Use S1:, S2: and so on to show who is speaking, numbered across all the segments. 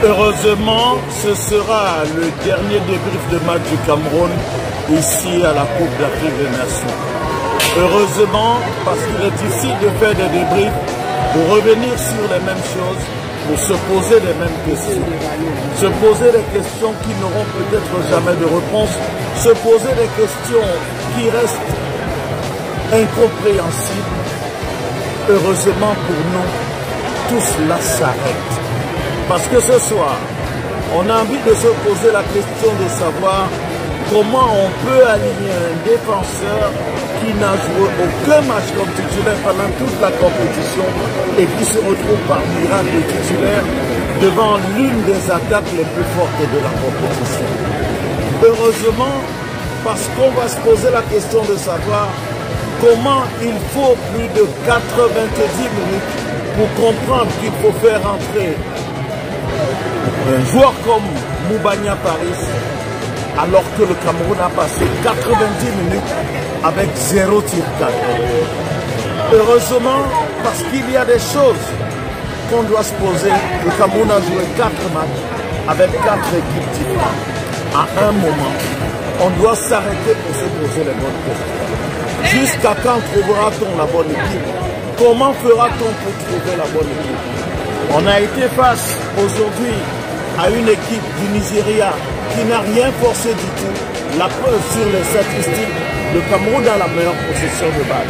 S1: Heureusement, ce sera le dernier débrief de match du Cameroun ici à la Coupe d'Afrique des Nations. Heureusement, parce qu'il est ici de faire des débriefs, de revenir sur les mêmes choses, pour se poser les mêmes questions. Se poser des questions qui n'auront peut-être jamais de réponse, se poser des questions qui restent incompréhensibles. Heureusement pour nous, tout cela s'arrête. Parce que ce soir, on a envie de se poser la question de savoir comment on peut aligner un défenseur qui n'a joué aucun match comme titulaire pendant toute la compétition et qui se retrouve par miracle titulaire devant l'une des attaques les plus fortes de la compétition. Heureusement, parce qu'on va se poser la question de savoir comment il faut plus de 90 minutes pour comprendre qu'il faut faire entrer un joueur comme Moubania Paris, alors que le Cameroun a passé 90 minutes avec 0 tir cadré. Heureusement, parce qu'il y a des choses qu'on doit se poser. Le Cameroun a joué 4 matchs avec 4 équipes différentes. À un moment, on doit s'arrêter pour se poser les bonnes questions. Jusqu'à quand trouvera-t-on la bonne équipe? Comment fera-t-on pour trouver la bonne équipe? On a été face aujourd'hui à une équipe du Nigeria qui n'a rien forcé du tout. La preuve sur les statistiques, le Cameroun a la meilleure possession de balle.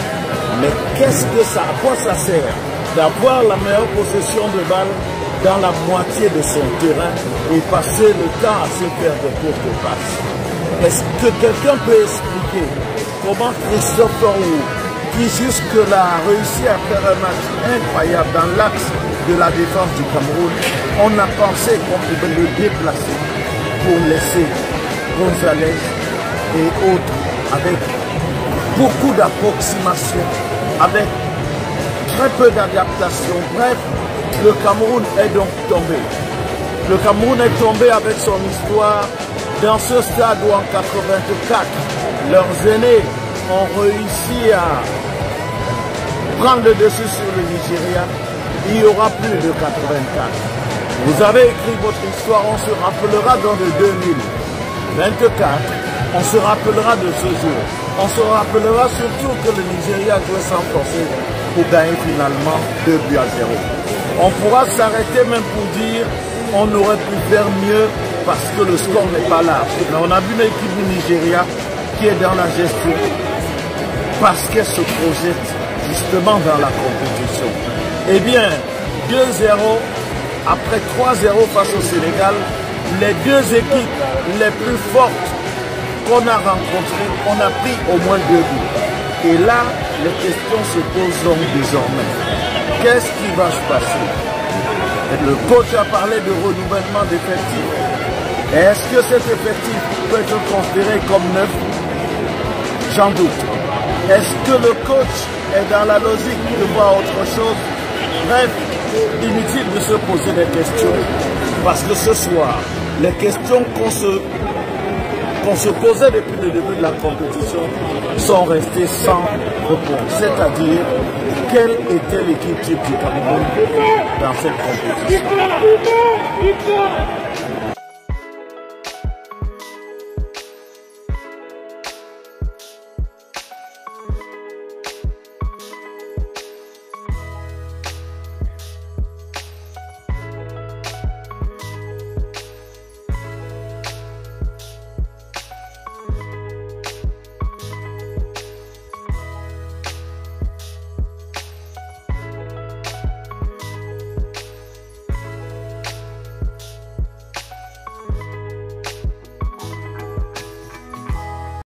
S1: Mais qu'est-ce que ça, à quoi ça sert d'avoir la meilleure possession de balle dans la moitié de son terrain et passer le temps à se faire des courtes passes? Est-ce que quelqu'un peut expliquer comment Christophe Roux, qui jusque-là a réussi à faire un match incroyable dans l'axe de la défense du Cameroun, on a pensé qu'on pouvait le déplacer pour laisser Gonzalez et autres avec beaucoup d'approximation, avec très peu d'adaptation. Bref, le Cameroun est donc tombé. Le Cameroun est tombé avec son histoire dans ce stade où en 84, leurs aînés ont réussi à prendre le dessus sur le Nigeria. Il y aura plus de 84. Vous avez écrit votre histoire, on se rappellera dans le 2024, on se rappellera de ce jour. On se rappellera surtout que le Nigeria doit s'enforcer pour gagner finalement 2 buts à 0. On pourra s'arrêter même pour dire on aurait pu faire mieux parce que le score n'est pas large. Mais on a vu l'équipe du Nigeria qui est dans la gestion parce qu'elle se projette justement dans la compétition. Eh bien, 2-0, après 3-0 face au Sénégal, les deux équipes les plus fortes qu'on a rencontrées, on a pris au moins 2 buts. Et là, les questions se posent donc désormais. Qu'est-ce qui va se passer? Le coach a parlé de renouvellement d'effectifs. Est-ce que cet effectif peut être considéré comme neuf? J'en doute. Est-ce que le coach est dans la logique de voir autre chose? Bref, inutile de se poser des questions, parce que ce soir, les questions qu'on se posait depuis le début de la compétition sont restées sans réponse. C'est-à-dire, quelle était l'équipe type du Cameroun dans cette compétition?